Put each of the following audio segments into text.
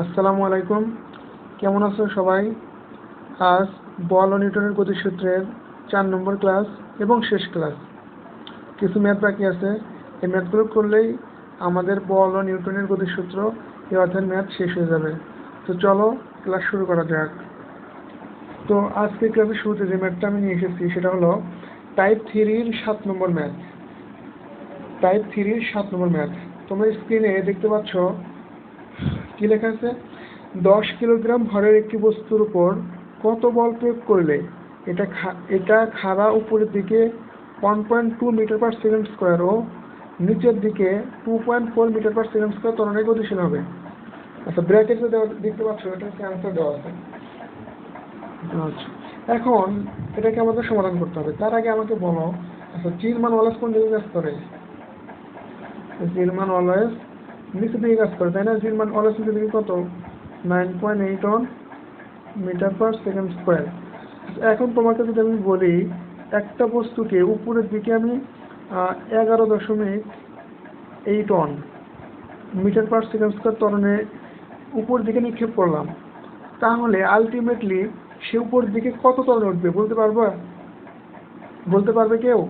আসসালামু আলাইকুম। কেমন আছো সবাই? আজ বল ও নিউটনের গতিসূত্রের 4 নম্বর ক্লাস এবং শেষ ক্লাস। কিছু ম্যাথ বাকি আছে, এই ম্যাথগুলো করলেই আমাদের বল ও নিউটনের গতিসূত্র এই অধ্যায়ের ম্যাথ শেষ হয়ে যাবে। তো চলো ক্লাস শুরু করা যাক। তো আজকে ক্লাসের শুরুতে যে ম্যাথটা আমি নিয়ে এসেছি সেটা হলো টাইপ 3-র 7 নম্বর ম্যাথ। টাইপ 3-র 7 নম্বর ম্যাথ। তোমরা স্ক্রিনে দেখতে পাচ্ছ কি লেখা আছে? 10 কিলোগ্রাম ভরের একটি বস্তুর উপর কত বল প্রয়োগ করলে এটা খাড়া উপরের দিকে 1.2 মিটার পার সেকেন্ড স্কোয়ার ও নিচের দিকে 2.4 মিটার পার সেকেন্ড স্কোয়ার ত্বরণে গতিশীল হবে। আচ্ছা, ব্র্যাকেটে দেখতে পাচ্ছ, এটা হচ্ছে অ্যান্সার দেওয়া আছে। আচ্ছা, এখন এটাকে আমাদের সমাধান করতে হবে। তার আগে আমাকে বলো, আচ্ছা, জির মান অলওয়েজ কোন দিকে কাজ করে? জির মান অলওয়েজ নিচের দিকে কাজ করে, তাই না? জির মান অলওয়েজ নিচের দিকে কত? 9.81 মিটার পার সেকেন্ড স্কোয়ার। এখন তোমাকে যদি আমি বলি একটা বস্তুকে উপরের দিকে আমি 11.8 মিটার পার সেকেন্ড স্কোয়ার ত্বরণে উপর দিকে নিক্ষেপ করলাম, তাহলে আলটিমেটলি সে উপর দিকে কত ত্বরণে উঠবে বলতে পারবে কেউ?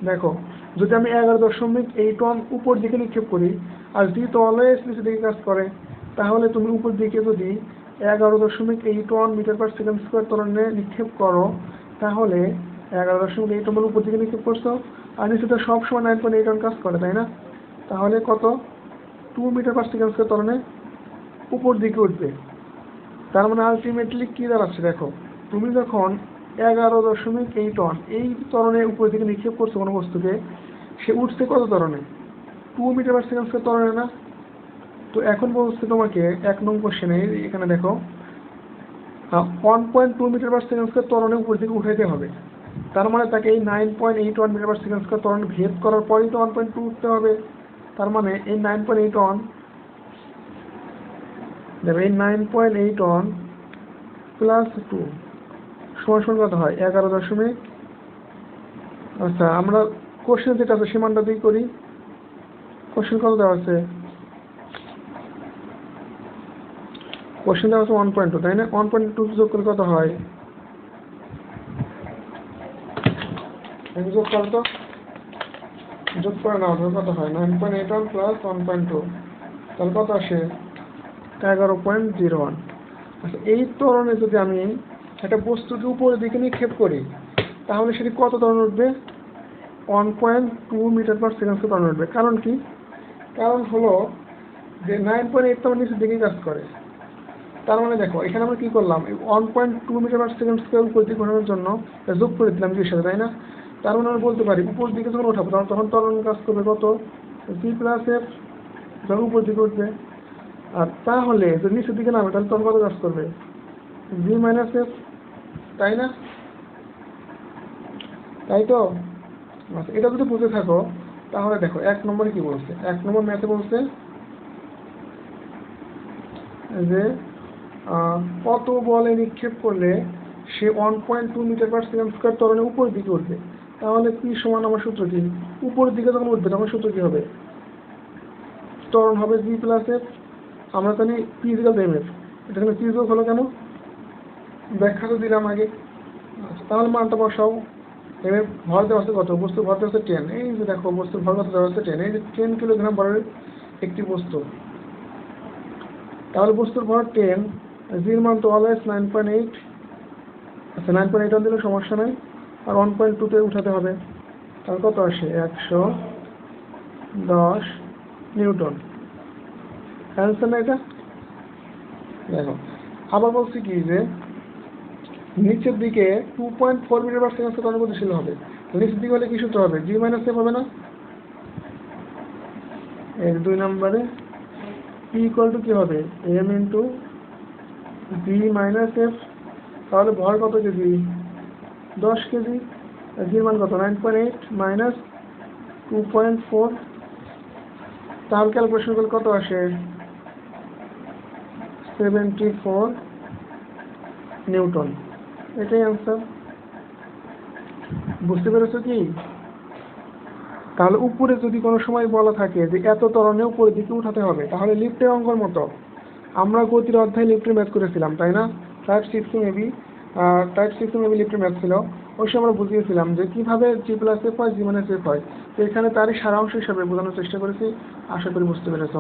দেখো, যদি আমি 11.8 উপর দিকে নিক্ষেপ করি আর জি তো অলওয়েজ নিচের দিকে কাজ করে, তাহলে তুমি উপর দিকে যদি 11.8 মিটার পার সেকেন্ড স্কোয়ার ত্বরণে নিক্ষেপ করো, তাহলে 11.8 উপর দিকে নিক্ষেপ করছো আর নিচেটা সবসময় 9.8 কাজ করে, তাই না? তাহলে কত? 2 মিটার পার সেকেন্ড স্কোয়ার ত্বরণে উপর দিকে উঠবে। তার মানে আলটিমেটলি কি দাঁড়াচ্ছে দেখো, তুমি যখন 11.8 এই ত্বরণে উপর দিকে নিক্ষেপ করছো কোনো বস্তুকে, সে উঠছে কত ত্বরণে? 2 মিটার পার সেকেন্ড স্কোয়ার ত্বরণে, না? তো এখন বলছে তোমাকে 1 নং কোশ্চেনে, এখানে দেখো 1.2 মিটার পার সেকেন্ড স্কোয়ার ত্বরণে উপর দিকে উঠাইতে হবে। তার মানে তাকে এই 9.81 মিটার পার সেকেন্ড স্কোয়ার ত্বরণ ভেদ করার পরেই তো 1.2 উঠতে হবে। তার মানে এই 9.81 দেখো, এই 9.81 প্লাস 2 সমান কত হয়? 11. আচ্ছা, আমরা কোশ্চেন যেটা আছে সীমানটা দিয়ে করি। কোশ্চেন কত দেওয়া আছে? কোশ্চেন দেওয়া আছে 1.2, তাই না? 1.2 যোগ করলে কত হয়? যোগ করো তো, যোগ করে নাও, কত হয়? 9.81 প্লাস 1.2, তাহলে কত আসে? 11.01। আচ্ছা, এই ত্বরণে যদি আমি একটা বস্তুকে উপরের দিকে নিক্ষেপ করি, তাহলে সেটি কত ত্বরণ উঠবে? 1.2 মিটার পার সেকেন্ড ত্বরণ উঠবে। কারণ কি? কারণ হলো যে 9.8 তো আমার নিচের দিকে কাজ করে। তার মানে দেখো, এখানে আমরা কি করলাম? 1.2 মিটার পার সেকেন্ড স্কোয়ার উপর দিকে ঘোরানোর জন্য যোগ করে দিলাম জির সাথে, তাই না? তার মানে আমরা বলতে পারি উপর দিকে যখন ওঠাবো তখন ত্বরণ কাজ করবে কত? জি প্লাস এফ, যখন উপর দিকে উঠবে। আর তাহলে যদি নিচের দিকে নামে তাহলে ত্বরণ কত কাজ করবে? জি মাইনাস এফ, তাই না? তাই তো? আচ্ছা, এটা যদি বুঝে থাকো তাহলে দেখো 1 নম্বরে কি বলছে। 1 নম্বর ম্যাথে বলছে যে কত বলে নিক্ষেপ করলে সে 1.2 মিটার পার সেকেন্ড স্কোয়ার ত্বরণে উপরের দিকে উঠবে। তাহলে কি সমান আমার সূত্র কি? উপরের দিকে যখন উঠবে তখন সূত্র কি হবে? ত্বরণ হবে জি প্লাস এফ। আমরা জানি P equal to M F. এখানে পি যোগ হলো কেন? ব্যাখ্যা তো দিলাম আগে। আচ্ছা, তাহলে মানটা বসাও। এম এফ ভর দেওয়া আছে কত? বস্তুর ভর দেওয়া আছে 10। এই যে দেখো, বস্তুর ভর কত দেওয়া আছে? 10। এই যে 10 কিলোগ্রাম ভরের একটি বস্তু, তাহলে বস্তুর ভর 10, জির মান তো অলওয়েজ 9.8। আচ্ছা, 9.81 দিলে সমস্যা নাই, আর 1.2 তে উঠাতে হবে। তাহলে কত আসে? 110 নিউটন। অ্যান্সার না এটা? দেখো, আবার বলছি কি যে নিচের দিকে 2.4 মিটার পার সেকেন্ড স্কোয়ার গতিশীল হবে। নিচের দিকে হলে কি সূত্র হবে? জি মাইনাস এফ হবে না? এর 2 নম্বরে পি ইকুয়াল টু কি হবে? এম ইন্টু জি মাইনাস এফ। তাহলে ভর কত কেজি? 10 কেজি। জির মান কত? 9.8 মাইনাস 2.4। তাহলে ক্যালকুলেশন করলে কত আসে? 74 নিউটন। এটাই অ্যান্সার। বুঝতে পেরেছো কি? তাহলে উপরে যদি কোনো সময় বলা থাকে যে এত ত্বরণে উপরের দিকে উঠাতে হবে, তাহলে লিফটের অঙ্কের মতো আমরা গতির অধ্যায়ে লিফটের ম্যাথ করেছিলাম, তাই না? টাইপ 6 মেবি লিফটের ম্যাথ ছিল। ওই সময় আমরা বুঝিয়েছিলাম যে কীভাবে জি প্লাস এফ হয়, জি মাইনাস এফ হয়। তো এখানে তারই সারাংশ হিসাবে বোঝানোর চেষ্টা করেছি, আশা করি বুঝতে পেরেছ।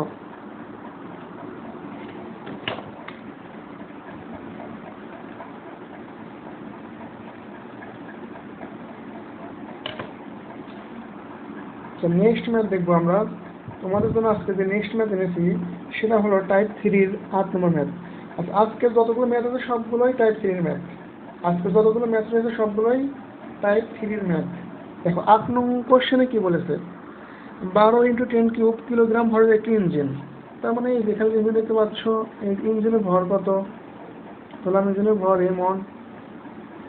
তো নেক্সট ম্যাথ দেখবো আমরা। তোমাদের জন্য আজকে যে নেক্সট ম্যাথ এনেছি সেটা হলো টাইপ 3-র 8 নম্বর ম্যাথ। আচ্ছা, আজকের যতগুলো ম্যাথ আছে সবগুলোই টাইপ 3-র ম্যাথ। আজকের যতগুলো ম্যাথ রয়েছে সবগুলোই টাইপ 3-র ম্যাথ। দেখো 8 নং কোশ্চেনে কি বলেছে, 12 × 10³ কিলোগ্রাম ভরের একটি ইঞ্জিন। তার মানে এই যেখানে ইঞ্জিন দেখতে পাচ্ছ, এই ইঞ্জিনের ভর কত? বললাম ইঞ্জিনের ভর এমন,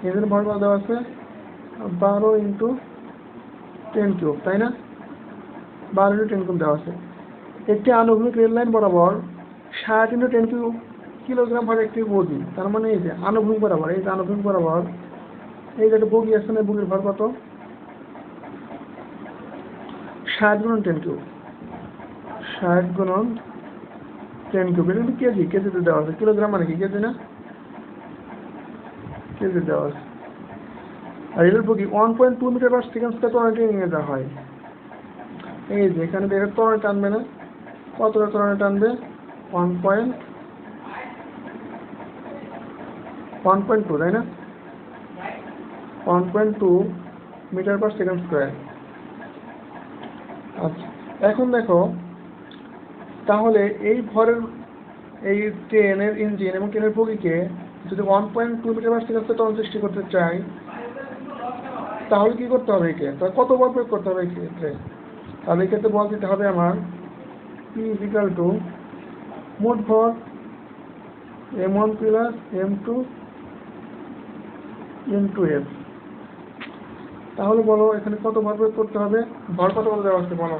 ইঞ্জিনের ভর কত দেওয়া আছে? 12 × 10³, তাই না? 12 × 10³ দেওয়া আছে। একটি আনুভূমিক রেল লাইন বরাবর 60 × 10³ কিলোগ্রাম ভরের একটি বগি। তার মানে এই যে আনুভূমিক বরাবর, এই যে আনুভূমিক বরাবর এই যে একটা বগি আছে না, বগির ভর কত? 60 × 10³, 60 × 10³ এটা কিন্তু কেজি, কেজিতে দেওয়া আছে। কিলোগ্রাম মানে কি কেজি না? কেজি দেওয়া আছে। আর রেলের বগি 1.2 মিটার/সেকেন্ড ত্বরণে নিয়ে যাওয়া হয়। এই যে এখানে দেখে ত্বরণে টানবে না, কতটা ত্বরণে টানবে? 1.2, তাই না? 1.2 মিটার/সেকেন্ড স্কয়ার। আচ্ছা, এখন দেখো তাহলে এই ভরের, এই ট্রেনের ইঞ্জিন এবং ট্রেনের বগিকে যদি 1.2 মিটার/সেকেন্ড ত্বরণ সৃষ্টি করতে চাই, তাহলে কি করতে হবে? একে তাহলে কত বল প্রয়োগ করতে হবে এই ক্ষেত্রে? তাহলে এই ক্ষেত্রে বল দিতে হবে আমার P = মোট ভর m1 + m2 × f। তাহলে বলো এখানে কত ভর প্রয়োগ করতে হবে? ভর কত বলে দেওয়া আছে বলো?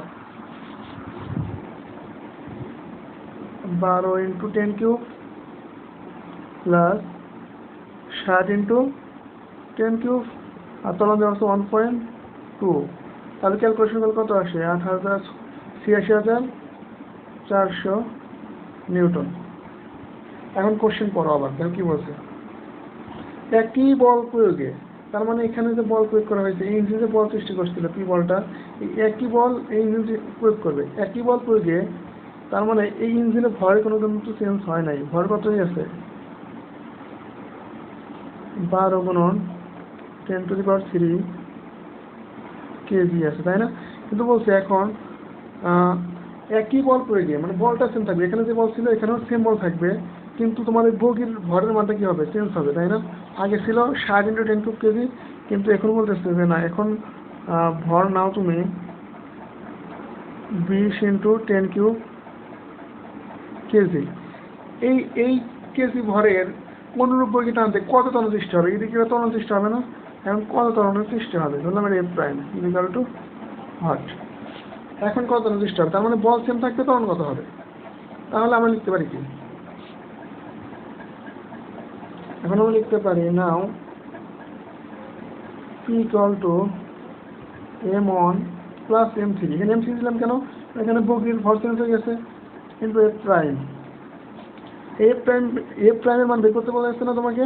12 × 10³ + 60 × 10³ আর ত্বরণ দেওয়া আছে 1.2। তাহলে ক্যালকুলেশন করলে কত আসে? 88,400 নিউটন। এখন কোশ্চেন পড়ো আবার, দেখো কি বলছে। একই বল প্রয়োগে, তার মানে এখানে যে বল প্রয়োগ করা হয়েছে, এই ইঞ্জিনে বল সৃষ্টি করছিল পি বলটা, এই একই বল এই ইঞ্জিনে প্রয়োগ করবে। একই বল প্রয়োগে, তার মানে এই ইঞ্জিনে ভরের কোনো কিন্তু চেঞ্জ হয় নাই। ভর কতই আছে? 12 × 10³ কেজি আছে, তাই না? কিন্তু বলছে এখন একই বল প্রয়োগে, মানে বলটা সেম থাকবে। এখানে যে বল ছিল এখানেও সেম বল থাকবে, কিন্তু তোমার এই বগির ভরের মানটা কি হবে? চেঞ্জ হবে, তাই না? আগে ছিল 60 × 10³ কেজি, কিন্তু এখন বলতেছে যে না, এখন ভর নাও তুমি 20 × 10³ কেজি। এই কেজি ভরের অনুরূপ বগি টানতে কত ত্বরণ সৃষ্টি হবে? এদিকে ত্বরণ সৃষ্টি হবে না? এখন কত ত্বরণের সৃষ্টি হবে? ধরলাম এটা F প্রাইম = হট। এখন কত ত্বরণ সৃষ্টি হবে? তার মানে বল সেম থাকতে ত্বরণ কত হবে? তাহলে আমরা লিখতে পারি কি? এখন আমরা লিখতে পারি নাও P = m1 + m3। এখানে m3 দিলাম কেন? এখানে বগির ভর চেঞ্জ হয়ে গেছে, কিন্তু F প্রাইম, F প্রাইমের মান বের করতে বলা যাচ্ছে না তোমাকে?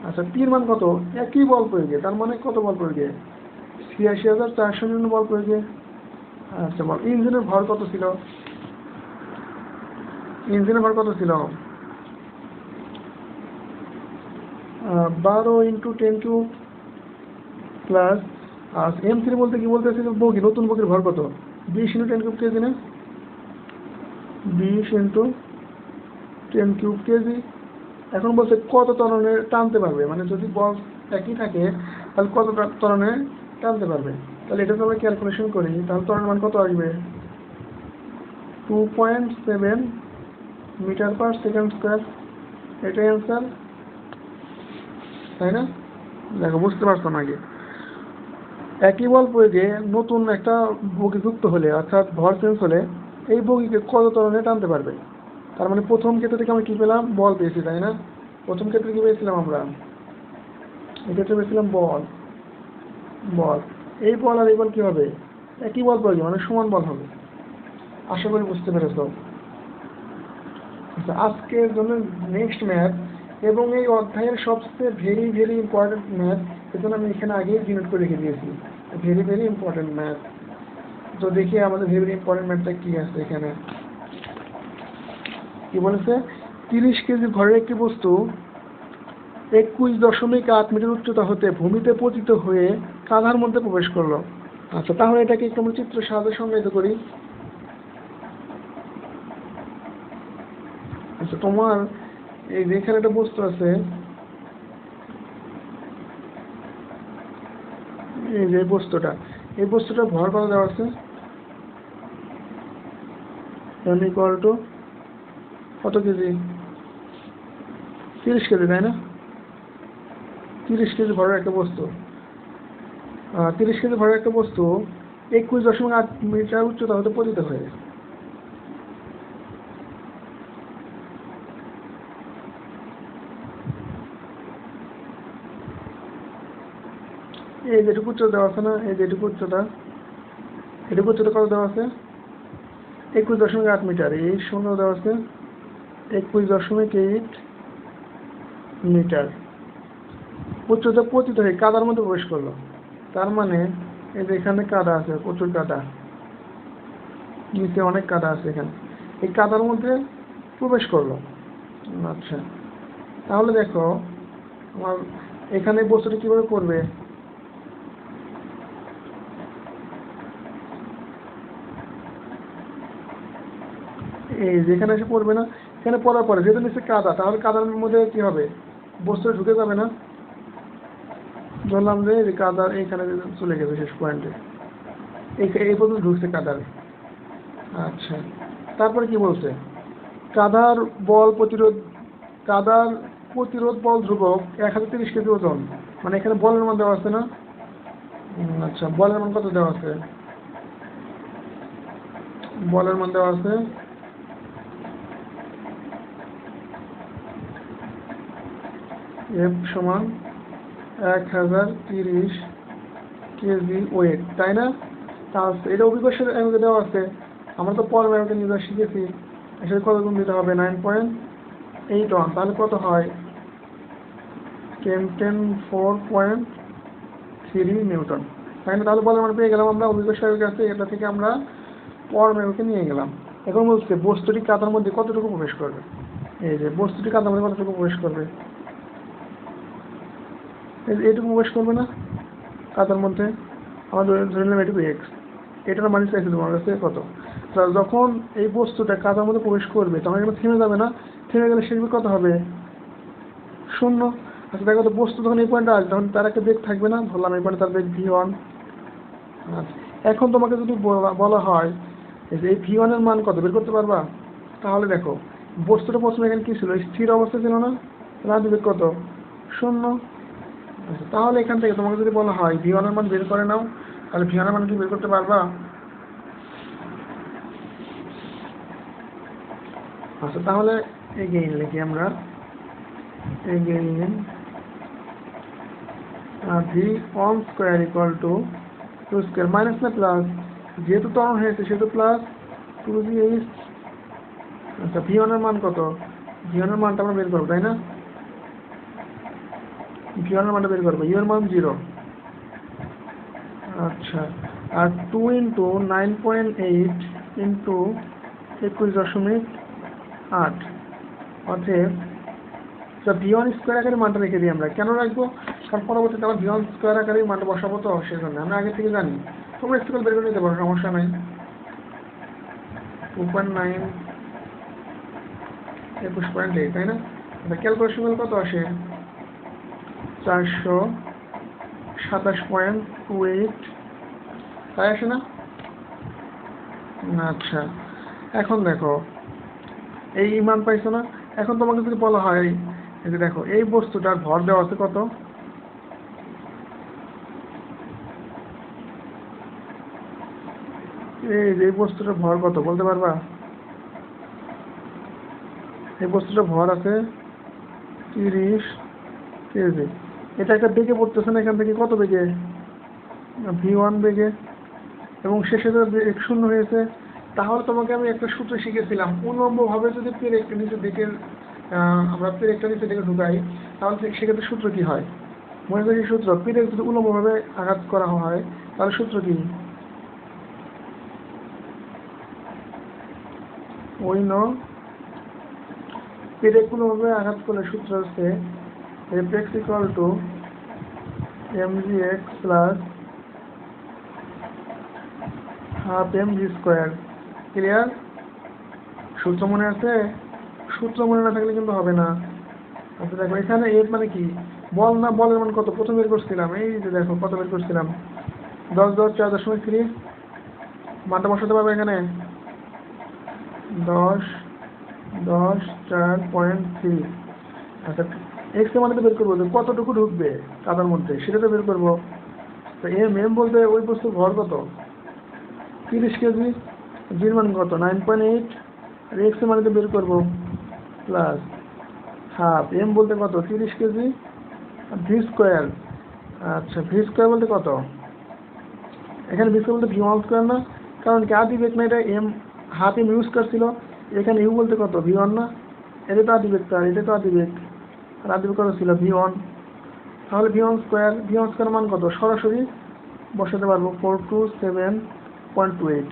আচ্ছা, P এর মান কত? একই বল প্রয়োগে, তার মানে কত বল প্রয়োগে? 86,400 নিউটন বল প্রয়োগে। আচ্ছা বল, ইঞ্জিনের ভর কত ছিল? ইঞ্জিনের ভর কত ছিল? 12 × 10³ প্লাস m3 বলতে কি বলতেছে? বগি, নতুন বগির ভর কত? 20 × 10³ কেজি না? 20 × 10³ কেজি। এখন বলছে কত ত্বরণে টানতে পারবে, মানে যদি বল একই থাকে তাহলে কত ত্বরণে টানতে পারবে। তাহলে এটা যদি ক্যালকুলেশন করি, তাহলে ত্বরণের মান কত আসবে? 2.7 মিটার/সেকেন্ড স্কয়ার। এটাই অ্যান্সার, তাই না? দেখো বুঝতে পারছো নাকি? একই বল প্রয়োগে নতুন একটা বগি যুক্ত হলে, অর্থাৎ ভর চেঞ্জ হলে, এই বগিকে কত ত্বরণে টানতে পারবে। তার মানে প্রথম ক্ষেত্রে থেকে আমরা কি পেলাম? বল পেয়েছি, তাই না? প্রথম ক্ষেত্রে কি পেয়েছিলাম আমরা? এক্ষেত্রে পেয়েছিলাম বল। বল, এই বল আর এই বল কি হবে? একই বল প্রয়োগে, মানে সমান বল হবে। আশা করি বুঝতে পেরেছ। আচ্ছা, আজকের জন্য নেক্সট ম্যাথ এবং এই অধ্যায়ের সবচেয়ে ভেরি ভেরি ইম্পর্টেন্ট ম্যাথ, এজন্য আমি এখানে আগেই ডিনোট করে রেখে দিয়েছি, ভেরি ভেরি ইম্পর্টেন্ট ম্যাথ। তো দেখি আমাদের ভেরি ভেরি ইম্পর্টেন্ট ম্যাথটা কি আছে এখানে। কি বলেছে? 30 কেজি ভরের একটি বস্তু 21.8 মিটার উচ্চতা হতে ভূমিতে পতিত হয়ে কাঁধার মধ্যে প্রবেশ করলো। আচ্ছা, তাহলে এটাকে একটু আমরা চিত্র সাহায্যে সংজ্ঞায়িত করি। আচ্ছা, তোমার এই যেখানে একটা বস্তু আছে, এই যে এই বস্তুটার ভর কত দেওয়া আছে? m ইকুয়াল টু কত কেজি? 30 কেজি, তাই না? 30 কেজি ভরের একটা বস্তু, 30 কেজি ভরের একটা বস্তু 21.8 মিটার উচ্চতা হতে পতিত হয়ে, এই যেটুকু উচ্চতা দেওয়া আছে না, এই যেটুকু উচ্চতা, এটুকু উচ্চতা কত দেওয়া আছে? 21.8 মিটার। এই শূন্য দেওয়া আছে 21.8 মিটার উচ্চতা পতিত হয়ে কাদার মধ্যে প্রবেশ করলো। তার মানে এই যে এখানে কাদা আছে, প্রচুর কাদা, নিচে অনেক কাদা আছে, এখানে এই কাদার মধ্যে প্রবেশ করলো। আচ্ছা, তাহলে দেখো আমার এখানে বস্তুটা কিভাবে পড়বে। এই যেখানে এসে পড়বে না, এখানে পড়ার পরে যেহেতু নিচে কাদা, তাহলে কাদার মধ্যে কি হবে? বস্তুটা ঢুকে যাবে না? ধরলাম যে কাদার এইখানে চলে গেছে শেষ পয়েন্টে, এই পর্যন্ত ঢুকছে কাদার। আচ্ছা, তারপরে কি বলছে? কাদার প্রতিরোধ বল ধ্রুবক 1030 কেজি ওজন। মানে এখানে বলের মান দেওয়া আছে না? আচ্ছা, বলের মান কত দেওয়া আছে? বলের মান দেওয়া আছে F সমান 1030 কেজি ওয়েট, তাই না? এটা অভিজ্ঞতা দেওয়া আছে, আমরা তো পরের ম্যাথে নিজে শিখেছি। এসে কত গুণ দিতে হবে? 9.8 তাহলে কত হয়? 4.3 নিউটন, তাই না? তাহলে বলের মান পেয়ে গেলাম আমরা অভিজ্ঞতার কাছে, এটা থেকে আমরা পরের ম্যাথে নিয়ে গেলাম। এখন বলছে বস্তুটি কাদার মধ্যে কতটুকু প্রবেশ করবে। এই যে বস্তুটি কাদার মধ্যে কতটুকু প্রবেশ করবে, এইটুকু প্রবেশ করবে না কাদার মধ্যে। আমাদের ধরে নিলাম এটুকু এক্স, এটার মানে চাইছে তোমার কাছে কত। যখন এই বস্তুটা কাদার মধ্যে প্রবেশ করবে তখন এখানে থেমে যাবে না? থেমে গেলে শেষ কত হবে? 0। আচ্ছা, দেখো তো বস্তু যখন এই পয়েন্টে আসবে তখন তার একটা বেগ থাকবে না? ধরলাম এই পয়েন্টে তার বেগ v1। আচ্ছা, এখন তোমাকে যদি বলা হয় এই v1 এর মান কত বের করতে পারবা? তাহলে দেখো বস্তুটা প্রথমে এখানে কি ছিল? স্থির অবস্থা ছিল না? তাহলে বেগ কত? 0। আচ্ছা, তাহলে এখান থেকে তোমাকে যদি বলা হয় v1 এর মান বের করে নাও, তাহলে v1 এর মান কি বের করতে পারবা? আচ্ছা, তাহলে এগেইন লিখি আমরা, again v1 square equal to 2 square minus না প্লাস, যেহেতু ত্বরণ হয়েছে সেহেতু প্লাস 2gh। আচ্ছা, v1 এর মান কত? v1 এর মানটা আমরা বের করবো, তাই না? v1 এর মানটা বের করবো, u এর মান 0। আচ্ছা, আর 2 ইন্টু 9.8 ইন্টু 21.8 অতএব v1 স্কোয়ার আকারে মানটা রেখে দিই আমরা। কেন রাখবো? কারণ পরবর্তীতে আবার v1 স্কোয়ার আকারে মানটা বসাবো, তো সেজন্য আমরা আগে থেকে জানি। তোমরা স্কুল বের করে নিতে পারো, সমস্যা নাই। 2.9 21.8, তাই না? ক্যালকুলেশন কত আসে? 427.28, তাই আসে না? আচ্ছা, এখন দেখো এই মান পাইছো না? এখন তোমাকে যদি বলা হয় এই যে দেখো এই বস্তুটার ভর দেওয়া আছে কত? এই যে বস্তুটার ভর কত বলতে পারবা? এই বস্তুটার ভর আছে 30 কেজি। এটা একটা বেগে পড়তেছে না? এখান থেকে কত বেগে? v1 বেগে, এবং শেষে তো 1 শূন্য হয়েছে, তাহলে তোমাকে আমি একটা সূত্র শিখেছিলাম, উল্লম্বভাবে যদি পেরেকটা নিচে দিকে আমরা পেরেকটা নিচে দিকে ঢুকাই, তাহলে সেক্ষেত্রে সূত্র কি হয়? মনে করি সূত্র, পেরেক যদি উল্লম্বভাবে আঘাত করা হয় তাহলে সূত্র কি? পেরেক উল্লম্বভাবে আঘাত করলে সূত্র হচ্ছে Fx = mgx plus half mg²। Clear? সূত্র মনে আছে? সূত্র মনে না থাকলে কিন্তু হবে না। আচ্ছা দেখো এখানে এর মানে কি, বল না, বলের মান কত প্রথম বের করছিলাম, এই যে দেখো কত বের করছিলাম, 10 10 4.3। মানটা বসাতে পারবে এখানে, 10 10 4.3। আচ্ছা এক্স এর মানে বের করবো যে কতটুকু ঢুকবে কাদার মধ্যে, সেটা তো বের করবো। তো এম বলতে ওই বস্তুর ভর কত, 30 কেজি, জির মান কত 9.8, আর এক্স এর মানে তো বের করবো প্লাস হাফ, এম বলতে কত 30 কেজি, ভি²। আচ্ছা ভি² বলতে কত, এখানে ভি² বলতে v1² না, কারণ কি আদি বেগ না, এটা এম হাফ এম ইউজ করছিল, এখানে ইউ বলতে কত v1 না, এটা তো আদি ভেক্টর, এটা তো আদি বেগ, আর আদি বেগ কত ছিল v1, তাহলে v1² মান কত সরাসরি বসাতে পারবো 427.28।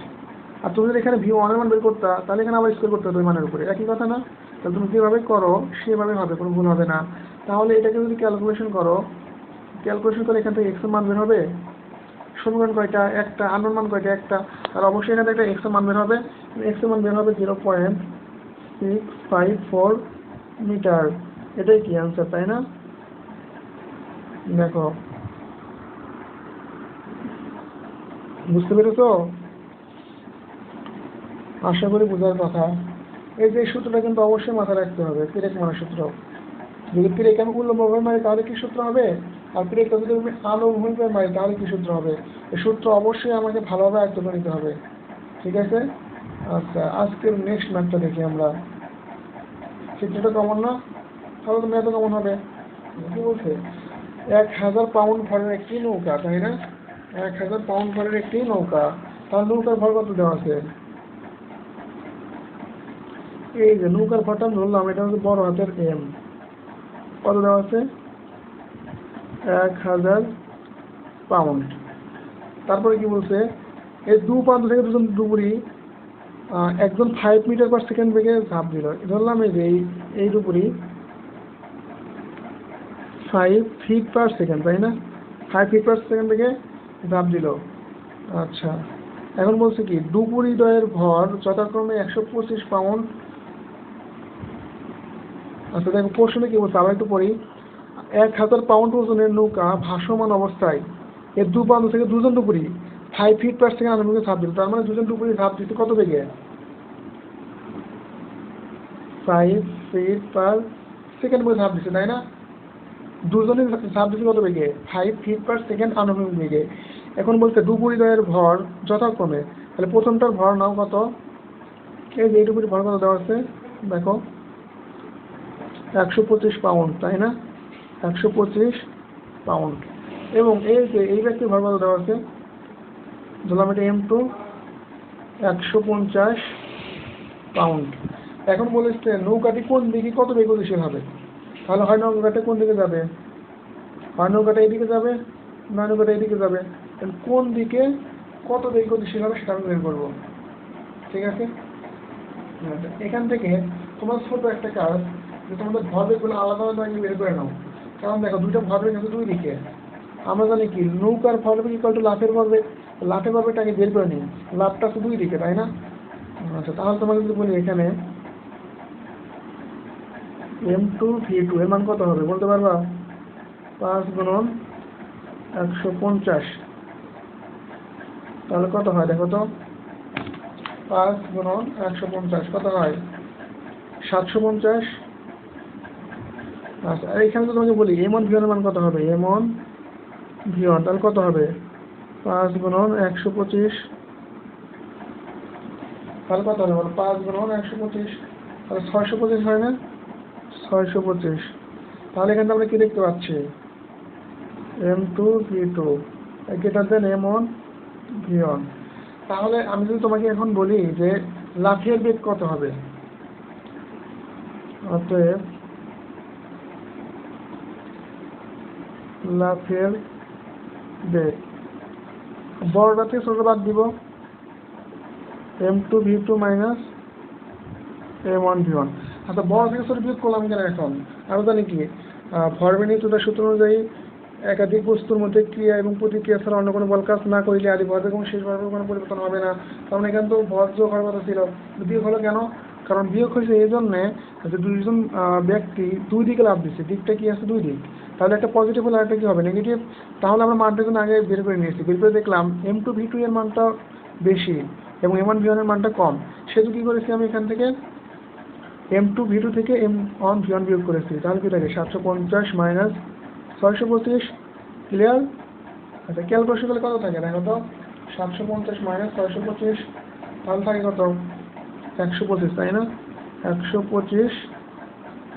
আর তুমি যদি এখানে v1 এর মান বের করতা তাহলে এখানে আবার স্কোয়ার করতে হতো ওই মানের উপরে, একই কথা না? তাহলে তুমি যেভাবে করো সেভাবে হবে, কোনো ভুল হবে না। তাহলে এটাকে যদি ক্যালকুলেশন করো এখান থেকে এক্স এর মান বের হবে, সমীকরণ কয়টা, একটা, আননোন মান কয়টা, একটা, আর অবশ্যই এখানে একটা এক্স এর মান বের হবে, এক্স এর মান বের হবে 0.654 মিটার। এটাই কি আনসার, তাই না? দেখো বুঝতে পেরেছো? আশা করি বোঝার কথা। এই যে সূত্রটা কিন্তু অবশ্যই মাথায় রাখতে হবে, পেরেক মানের সূত্র। যদি পেরেক আমি উল্লম্বভাবে মারি তাহলে কি সূত্র হবে, আর পেরেকটা যদি আমি আনুভূমিকভাবে মারি তাহলে কি সূত্র হবে, এই সূত্র অবশ্যই আমাকে ভালোভাবে আয়ত্ত করে নিতে হবে। ঠিক আছে? আচ্ছা আজকের নেক্সট ম্যাথটা দেখি আমরা। চিত্রটা কেমন না? তাহলে তো ম্যাথও কেমন হবে। কি বলছে, 1000 পাউন্ড ভরের একটি নৌকা, তাই না? 1000 পাউন্ড ভরের একটি নৌকা, তাহলে নৌকার ভর কত দেওয়া আছে? এই যে নৌকার ভরটা ধরলাম, এটা হচ্ছে বড় হাতের এম, কত দেওয়া আছে 1000 পাউন্ড। তারপরে কি বলছে, এই দু প্রান্ত থেকে দুজন ডুবুরি একজন 5 মিটার/সেকেন্ড বেগে ঝাঁপ দিল, ধরলাম এই যে এই ডুবুরি 5 ফিট/সেকেন্ড, তাই না? 5 ফিট/সেকেন্ড বেগে ঝাঁপ দিল। আচ্ছা এখন বলছে কি ডুবুরি দ্বয়ের ভর যথাক্রমে 125 পাউন্ড। আচ্ছা দেখো প্রশ্নে কি বলছে, আবার একটু পড়ি। 1000 পাউন্ড ওজনের নৌকা ভাসমান অবস্থায় এর দু প্রান্ত থেকে দুজন ডুবুরি 5 ফিট/সেকেন্ড আনুভূমিক ঝাঁপ দিল, তার মানে দুজন ডুবুরি ঝাঁপ দিতে কত বেগে, 5 ফিট/সেকেন্ড বেগে ঝাঁপ দিচ্ছে, তাই না? দুজনে ঝাঁপ দিচ্ছে কত বেগে, 5 ফিট/সেকেন্ড আনুভূমিক বেগে। এখন বলছে ডুবুরি দ্বয়ের ভর যথাক্রমে, তাহলে প্রথমটার ভর নাও কত, এই যে এই ডুবুরি ভর কত দেওয়া আছে দেখো 125 পাউন্ড, তাই না? 125 পাউন্ড। এবং এই যে এই ব্যক্তির ভর কত দেওয়া আছে, ধরলাম এটা m2 150 পাউন্ড। এখন বলেছে নৌকাটি কোন দিকে কত বেগ গতিশীল হবে, তাহলে হয় নৌকাটা কোন দিকে যাবে, হয় নৌকাটা এদিকে যাবে, না নৌকাটা এদিকে যাবে, কোন দিকে কত বেগ গতিশীল হবে সেটা আমি বের করবো। ঠিক আছে? এখান থেকে তোমার ছোট একটা কাজ, যে তোমাদের ভরবেগগুলো আলাদা আলাদা বের করে নাও, কারণ দেখো দুইটা ভরবেগ আছে দুই দিকে। আমরা জানি কি নৌকার ভরবেগ = লাফের ভরবেগ, লাফের ভরবেগটাকে বের করে নিই, লাফটা আছে দুই দিকে, তাই না? আচ্ছা তাহলে তোমাকে যদি বলি এখানে m2 v2 এর মান কত হবে বলতে পারবা, 5 গুণন 150, তাহলে কত হয় দেখো তো, 5 গুণন 150 কত হয় 750। আচ্ছা আর এখানে তো তোমাকে বলি m1 v1 এর মান কত হবে, m1 v1 তাহলে কত হবে 5 গুণন 125, তাহলে কত হবে বলো, 5 গুণন 125, তাহলে 625 হয় না, 625। তাহলে এখানে আমরা কি দেখতে পাচ্ছি, m2 v2 greater than m1 v1। তাহলে আমি যদি তোমাকে এখন বলি যে লাফের বেগ কত হবে, অতএব লাফের বেগ বড়টা থেকে ছোট বাদ দিব, m2v2 মাইনাস m1v1। আচ্ছা বড় থেকে ছোট বিয়োগ করলাম কেন এখন? আরো জানি কি ভরবেগ নিত্যতার সূত্র অনুযায়ী একাধিক বস্তুর মধ্যে ক্রিয়া এবং প্রতিক্রিয়া ছাড়া অন্য কোনো বল কাজ না করিলে আদি ভরবেগ এবং শেষ ভরবেগ কোনো পরিবর্তন হবে না। কারণ এখানে তো ভর যোগ হওয়ার কথা ছিল, বিয়োগ হলো কেন? কারণ বিয়োগ হয়েছে এই জন্যে যে দুইজন ব্যক্তি দুই দিকে লাভ দিচ্ছে, দিকটা কি আছে দুই দিক, তাহলে একটা পজিটিভ হলে একটা কি হবে নেগেটিভ। তাহলে আমরা মানটা কিন্তু আগে বের করে নিয়েছি, বের করে দেখলাম m2v2 এর মানটা বেশি এবং m1v1 এর মানটা কম। সেহেতু কি করেছি আমি এখান থেকে m2v2 থেকে m1v1 বিয়োগ করেছি, তাহলে কি থাকে 750 মাইনাস 625। ক্লিয়ার? আচ্ছা ক্যালকুলেশন করলে কত থাকে দেখো তো, 750 মাইনাস 625 তাহলে থাকে কত 125, তাই না? 125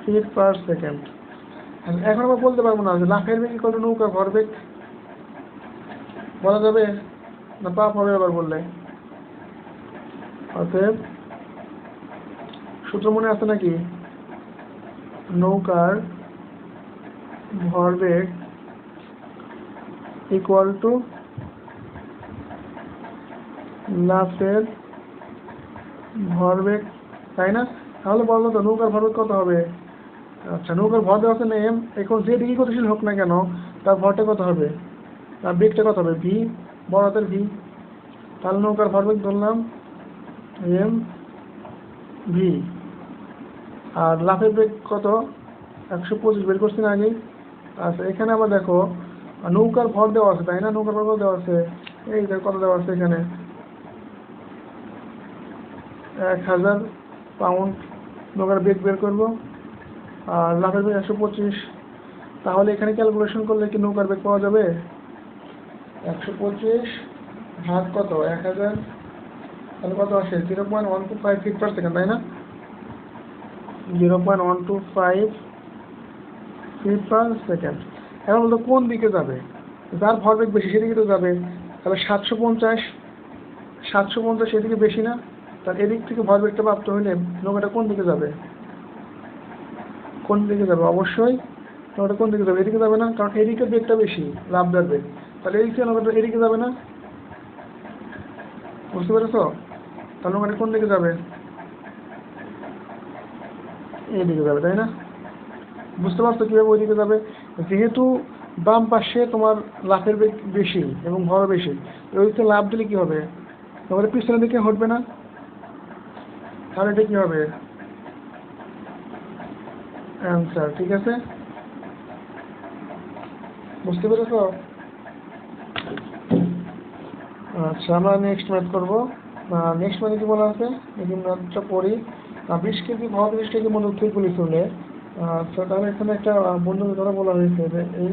ফিট পার সেকেন্ড। এখন আমরা বলতে পারবো না যে লাফের বেগ কত নৌকা ভরবেগ, বলা যাবে না? পাপ হবে আবার বললে। অতএব সূত্র মনে আছে নাকি? নৌকার ভরবেগ ইকুয়াল টু লাফের ভরবেগ, তাই না? তাহলে বললো তো নৌকার ভরবেগ কত হবে? আচ্ছা নৌকার ভর দেওয়া আছে না এম, এখন যে দিকে গতিশীল হোক না কেন তার ভরটা কত হবে, তার বেগটা কত হবে? ভি, বড় হাতের ভি। তাহলে নৌকার ভরবেগ ধরলাম এম ভি, আর লাফের বেগ কত 125 বের করছি না আগেই। আচ্ছা এখানে আবার দেখো নৌকার ভর দেওয়া আছে, তাই না? নৌকার ভর দেওয়া আছে, এই যে কত দেওয়া আছে এখানে 1000 পাউন্ড। নৌকার বেগ বের করবো আর লাফের বেগ 125। তাহলে এখানে ক্যালকুলেশন করলে কি নৌকার বেগ পাওয়া যাবে? 125 ভাগ কত 1000, তাহলে কত আসে 0.125 ফিট পার সেকেন্ড, তাই না? 0.125 ফিট পার সেকেন্ড। এখন বলতো কোন দিকে যাবে? যার ভরবেগ বেশি সেদিকে তো যাবে, তাহলে 750 এদিকে বেশি না? তাহলে এদিক থেকে ভরবেগটা প্রাপ্ত হইলে নৌকাটা কোন দিকে যাবে? কোন দিকে যাবে? অবশ্যই নৌকাটা কোন দিকে যাবে? এদিকে যাবে না? কারণ এদিকে বেগটা বেশি, লাভ দেওয়ার বেগ। তাহলে এদিক থেকে নৌকাটা এদিকে যাবে না? বুঝতে পেরেছো? তাহলে নৌকাটা কোন দিকে যাবে? এইদিকে যাবে, তাই না? বুঝতে পারছো কিভাবে ওইদিকে যাবে? যেহেতু বাম পাশে তোমার লাফের বেগ বেশি এবং ভর বেশি, ওইদিকে লাভ দিলে কি হবে? তোমাদের পিছনের দিকে হটবে না? তাহলে এটা কি হবে? অ্যান্সার। ঠিক আছে, বুঝতে পেরেছো? আচ্ছা আমরা নেক্সট ম্যাথ করবো। নেক্সট ম্যাথে কি বলা আছে এই ম্যাথটা পড়ি। 20 কেজি ভর 30 কেজি মধ্যে উত্তর গুলি চলে। আচ্ছা তাহলে এখানে একটা বন্ধুকে ধরা বলা হয়েছে যে এই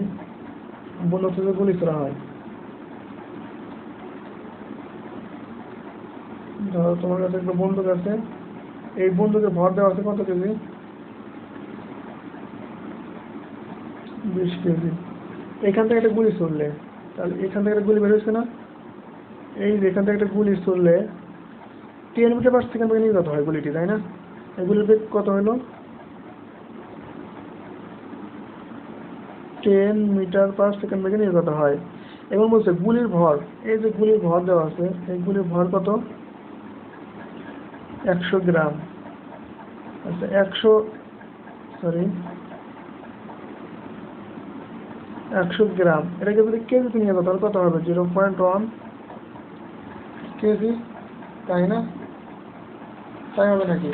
বন্ধুকে যে গুলি করা হয়, ধরো তোমার কাছে একটা বন্দুক আছে, এই বন্দুকে ভর দেওয়া আছে কত কেজি? 20 কেজি। এখান থেকে একটা গুলি ছুড়লে, তাহলে এখান থেকে একটা গুলি বেরোচ্ছে না? এই যে এখান থেকে একটা গুলি ছুড়লে 10 মিটার পার সেকেন্ড বেগে নির্গত হয় গুলিটি, তাই না? এই গুলির বেগ কত হলো? 10 মিটার পার সেকেন্ড বেগে নির্গত হয়। এবং বলছে গুলির ভর, এই যে গুলির ভর দেওয়া আছে, এই গুলির ভর কত? 100 গ্রাম। আচ্ছা 100 গ্রাম, এটাকে যদি কেজিতে নিয়ে যাও তাহলে কত হবে? 0.1 কেজি, তাই না? তাই হবে নাকি?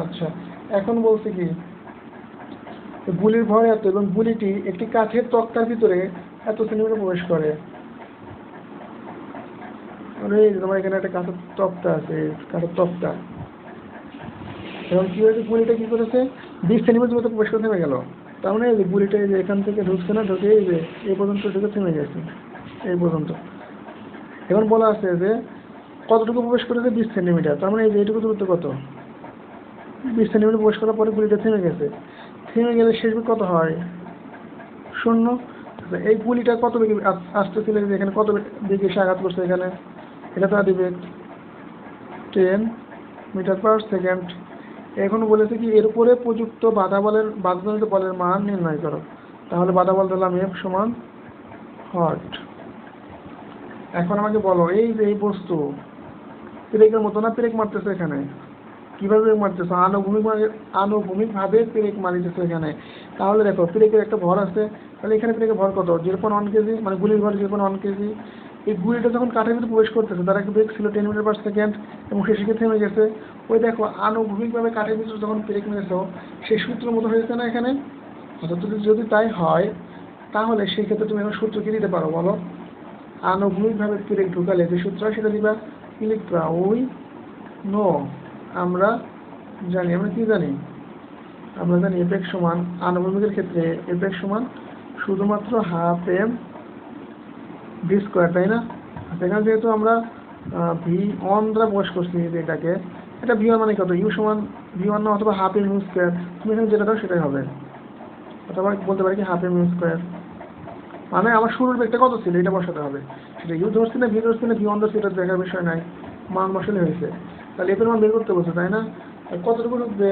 আচ্ছা এখন বলছে কি গুলির ভর এত এবং গুলিটি একটি কাঠের তক্তার ভিতরে এত সেন্টিমিটার প্রবেশ করে। তোমার এখানে একটা কাঠের তক্তা আছে, কাঠের তক্তা, এবং কি হয়েছে গুলিটা কি করেছে 20 সেন্টিমিটার মতো প্রবেশ করে থেমে গেল। তার মানে এই গুলিটা এই যে এখান থেকে ঢুকছে না, ঢুকে এই যে এই পর্যন্ত ঢুকে থেমে গেছে, এই পর্যন্ত। এখন বলা আছে যে কতটুকু প্রবেশ করেছে? 20 সেন্টিমিটার। তার মানে এই যে এইটুকু দূরত্ব কত? 20 সেন্টিমিটার প্রবেশ করার পরে গুলিটা থেমে গেছে। থেমে গেলে শেষ বেগ কত হয়? 0। এই গুলিটা কত বেগে আসতেছিল, এখানে কত বেগে এসে আঘাত করছে এখানে? এটা তারা দিবে 10 মিটার পার সেকেন্ড। এখন বলেছে কি এর উপরে প্রযুক্ত বাধাজনিত বলের মান নির্ণয় করো। তাহলে বাধা বল দিলাম F সমান হট। এখন আমাকে বলো এই যে এই বস্তু পেরেকের মতো না পেরেক মারতেছে এখানে, কিভাবে পেরেক মারতেছে? আনুভূমিকভাবে পেরেক মারিতেছে এখানে। তাহলে দেখো পেরেকের একটা ভর আছে, তাহলে এখানে পেরেকের ভর কত? 0.1 কেজি, মানে গুলির ভর 0.1 কেজি। এই গুলিটা যখন কাঠের ভিতরে প্রবেশ করতেছে তার একটা বেগ ছিল 10 মিটার পার সেকেন্ড এবং সে শিখে থেমে গেছে। ওই দেখো আনুভূমিকভাবে কাঠের ভিতরে যখন পেরেক মেরেছ সেই সূত্রের মতো হয়েছে না এখানে? অর্থাৎ যদি তাই হয় তাহলে সেই ক্ষেত্রে তুমি এখন সূত্র কি দিতে পারো বলো? আনুভূমিকভাবে পেরেক ঢুকালে যে সূত্র সেটা দিবা কি লিখবা? উই নো, আমরা জানি। আমরা কি জানি? আমরা জানি এফ সমান আনুভূমিকের ক্ষেত্রে এফ সমান শুধুমাত্র হাফ এম ভি স্কোয়ার, তাই না? সেখানে যেহেতু আমরা ভি ওয়ান দ্বারা প্রকাশ করছি এটাকে, এটা ভি ওয়ান মানে কত? ইউ সমান ভি ওয়ান না অথবা হাফ এম ইউ স্কোয়ার, তুমি এখানে যেটা দাও সেটাই হবে। অথবা বলতে পারি কি হাফ এম ইউ স্কোয়ার, মানে আমার শুরুর বেগটা কত ছিল এটা বসাতে হবে। সেটা ইউ ধরছি না ভি ধরছি না ভি ওয়ান ধরছি এটা দেখার বিষয় নাই, মান বসালে হয়েছে। তাহলে এফের মান বের করতে বলছে, তাই না? আর কতটুকু ঢুকবে?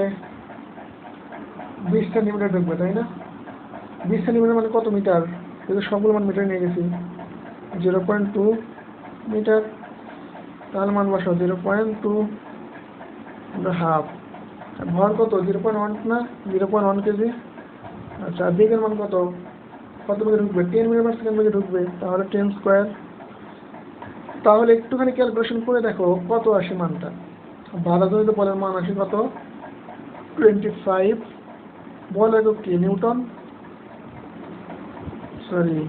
20 সেন্টিমিটার ঢুকবে, তাই না? 20 সেন্টিমিটার মানে কত মিটার? যেহেতু সবগুলো মান মিটার নিয়ে গেছি, 0.2 মিটার। তাহলে মান বসাও 0.2 হাফ। ভর কত? 0.1 না 0.1 কেজি। আচ্ছা বেগের মান কত? কত বেগে ঢুকবে? 10 মিটার পার সেকেন্ড বেগে ঢুকবে, তাহলে 10 স্কোয়ার। তাহলে একটুখানি ক্যালকুলেশন করে দেখো কত আসে মানটা। বাধাজনিত বলের মান আসে কত? 25। বল একক কি? নিউটন। সরি,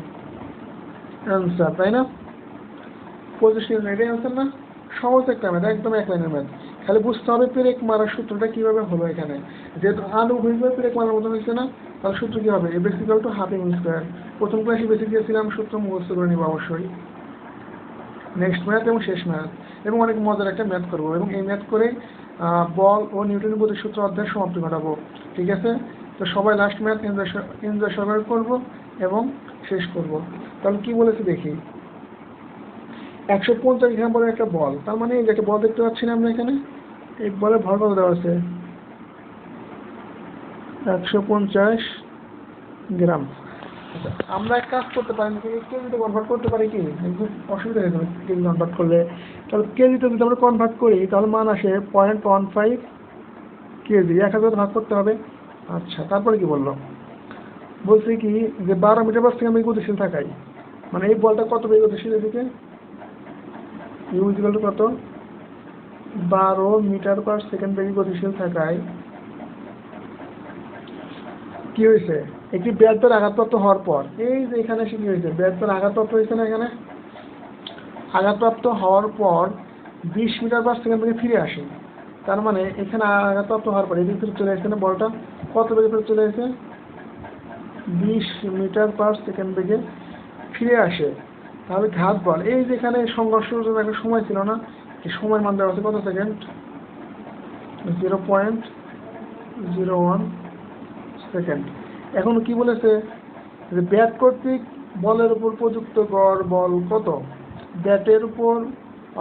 অ্যান্সার, তাই না? 25 নিউটন, এটাই অ্যান্সার না? সহজ একটা ম্যাথ, একদম এক লাইনের ম্যাথ। খালি বুঝতে হবে পেরেক মারার সূত্রটা কিভাবে হলো এখানে। যেহেতু আনুভূমিকভাবে পেরেক মারার মতো হয়েছে না, তাহলে সূত্র কি হবে? F equal to half M square. প্রথম ক্লাসে বেসিক দিয়েছিলাম, সূত্র মুখস্থ করে নিব অবশ্যই। নেক্সট ম্যাথ এবং শেষ ম্যাথ এবং অনেক মজার একটা ম্যাথ করবো, এবং এই ম্যাথ করে বল ও নিউটনের গতিসূত্র অধ্যায়ের সমাপ্তি ঘটাবো। ঠিক আছে? তো সবাই লাস্ট ম্যাথ এনজয় সহকারে করবো এবং শেষ করব। তাহলে কি বলেছে দেখি। 150 গ্রাম বলে একটা বল, তার মানে এই যে একটা বল দেখতে পাচ্ছি না আমরা এখানে, এই বলের ভর কত দেওয়া আছে? 150 গ্রাম। আচ্ছা, আমরা এক কাজ করতে পারি, কেজিতে কনভার্ট করতে পারি কি? একটু অসুবিধা হয়ে যাবে কেজি কনভার্ট করলে। তাহলে কেজিতে যদি আমরা কনভার্ট করি তাহলে মান আসে 0.15 কেজি। 1000 ভাগ করতে হবে। আচ্ছা, তারপরে কি বললো? বলছি কি যে 12 মিটার পার সেকেন্ড বেগে গতিশীল থাকাই, মানে এই বলটা কত বেগে গতিশীল এদিকে? ইউ ইকুয়াল টু কত? 12 মিটার পার সেকেন্ড বেগে গতিশীল থাকায় কি হয়েছে? একটি ব্যাটদের আঘাতপ্রাপ্ত হওয়ার পর, এই যে এখানে এসে কি হয়েছে? ব্যাটদের আঘাতপ্রাপ্ত হয়েছে না এখানে? আঘাতপ্রাপ্ত হওয়ার পর 20 মিটার পার সেকেন্ড বেগে ফিরে আসে। তার মানে এখানে আঘাতপ্রাপ্ত হওয়ার পর এদিক ফিরে চলে আসছে না বলটা? কত বেগে ফিরে চলে আসে? 20 মিটার পার সেকেন্ড বেগে ফিরে আসে। তাহলে ঘাত বল, এই যে এখানে সংঘর্ষের জন্য একটা সময় ছিল না, এই সময়ের মান দেওয়া আছে কত সেকেন্ড? 0.01 সেকেন্ড। এখন কি বলেছে যে ব্যাট কর্তৃক বলের উপর প্রযুক্ত গড় বল কত? ব্যাটের উপর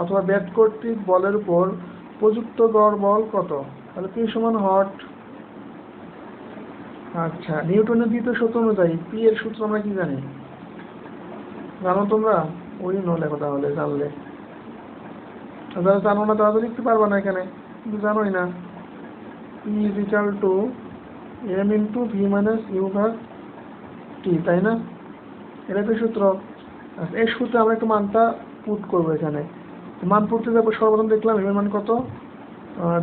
অথবা ব্যাট কর্তৃক বলের উপর প্রযুক্ত গড় বল কত? তাহলে পি সমান হট। আচ্ছা, নিউটনের দ্বিতীয় সূত্র অনুযায়ী পি এর সূত্র আমরা কি জানি? জানো তোমরা? ওই নো লেখো তাহলে, জানলে। যারা জানো না তারা তো লিখতে পারবা না এখানে, কিন্তু জানোই না। P is equal to M into V minus U ভাগ টি, তাই না? এটা তো সূত্র। আচ্ছা, এই সূত্রে আমরা একটু মানটা পুট করবো এখানে। মান পুটতে যাবো, সর্বপ্রথম দেখলাম এর মান কত?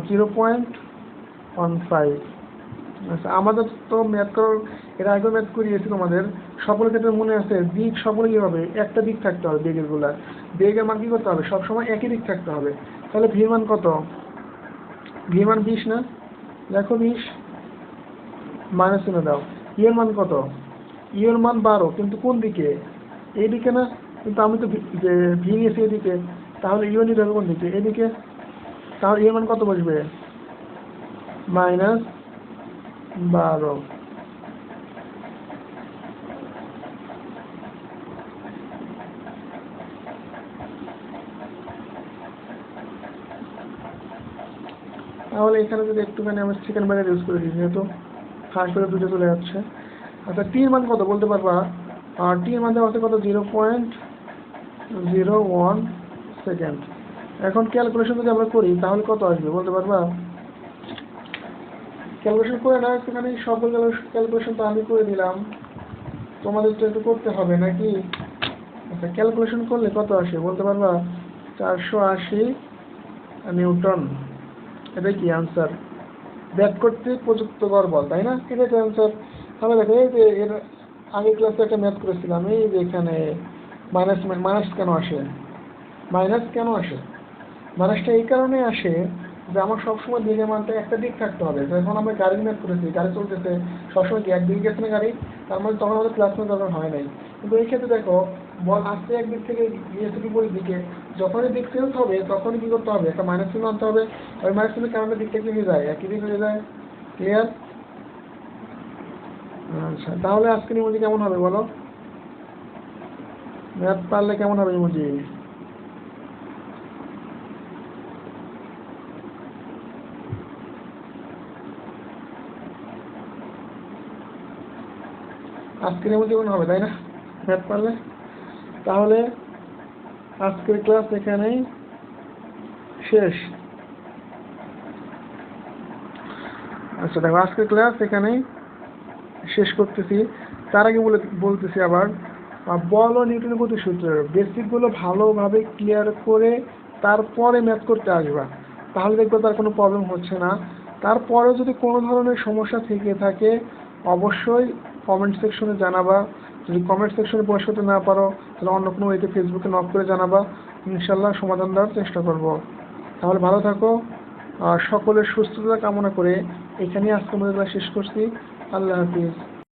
0.15। আচ্ছা, আমাদের তো ম্যাথ করার, এর আগে ম্যাথ করিয়েছি তোমাদের, সকলের ক্ষেত্রে মনে আছে দিক সকলে কি হবে? একটা দিক থাকতে হবে বেগের গুলার। বেগের মান কি করতে হবে? সবসময় একই দিক থাকতে হবে। তাহলে ভি মান কত? ভি মান 20 না? দেখো 20 মাইনাস চিহ্ন দাও। ইয়ের মান কত? ইয়ের মান 12, কিন্তু কোন দিকে? এইদিকে না? কিন্তু আমি তো যে ভি নিয়েছি এদিকে, তাহলে ইও নিতে হবে কোন দিকে? এদিকে। তাহলে ইয়ের মান কত বসবে? -12। তাহলে এখানে যদি একটুখানি আমি সেকেন্ড ব্র্যাকেট ইউজ করে দিই, যেহেতু ফার্স্ট ব্র্যাকেট দুটো চলে যাচ্ছে। আচ্ছা, টির মান কত বলতে পারবা? আর টির মান দেওয়া আছে কত? 0.01 সেকেন্ড। এখন ক্যালকুলেশন যদি আমরা করি তাহলে কত আসবে বলতে পারবা? ক্যালকুলেশন করে না, একটুখানি সকল ক্যালকুলেশন তো আমি করে দিলাম, তোমাদের তো একটু করতে হবে নাকি? আচ্ছা, ক্যালকুলেশন করলে কত আসে বলতে পারবা? 480 নিউটন। এটাই কি অ্যান্সার? ব্যাক করতে প্রযুক্ত গড় বল, তাই না? এটাই তো অ্যান্সার। তাহলে দেখো, এই যে এর আগের ক্লাসে একটা ম্যাথ করেছিলাম, এই যে এখানে মাইনাস কেন আসে? মাইনাস কেন আসে? মাইনাসটা এই কারণে আসে যে আমার সবসময় দিকের মানটা একটা দিক থাকতে হবে। যখন আমরা গাড়ির ম্যাথ করেছি, গাড়ি চলতেছে, সবসময় কি একদিকে গেছে না গাড়ি? তার মানে তখন আমাদের প্লাস ম্যাথ দরকার হয় নাই। কিন্তু এই ক্ষেত্রে দেখো, বল আসছে একদিক থেকে গিয়েছে বিপরীত দিকে, যখনই দিক চেঞ্জ হবে তখনই কি করতে হবে? একটা মাইনাস চিহ্ন আনতে হবে। ওই মাইনাস চিহ্নের কারণে দিকটা কি হয়ে যায়? একই দিক হয়ে যায়। ক্লিয়ার? আচ্ছা, তাহলে আজকের ইমোজি কেমন হবে বলো? ম্যাথ পারলে কেমন হবে ইমোজি? আজকের ইমোজি কেমন হবে, তাই না? ম্যাথ পারলে। তাহলে আজকের ক্লাস এখানেই শেষ। আচ্ছা দেখো, আজকের ক্লাস এখানেই শেষ করতেছি। তার আগে বলতেছি আবার, বল ও নিউটনের গতিসূত্রের বেসিকগুলো ভালোভাবে ক্লিয়ার করে তারপরে ম্যাথ করতে আসবা, তাহলে দেখবে তার কোনো প্রবলেম হচ্ছে না। তারপরেও যদি কোনো ধরনের সমস্যা থেকে থাকে অবশ্যই কমেন্ট সেকশনে জানাবা। যদি কমেন্ট সেকশনে প্রকাশ করতে না পারো তাহলে অন্য কোনো ওয়েতে ফেসবুকে নক করে জানাবা, ইনশাল্লাহ সমাধান দেওয়ার চেষ্টা করব। তাহলে ভালো থাকো, আর সকলের সুস্থতা কামনা করে এখানেই আজকে আমাদের ক্লাস শেষ করছি। আল্লাহ হাফিজ।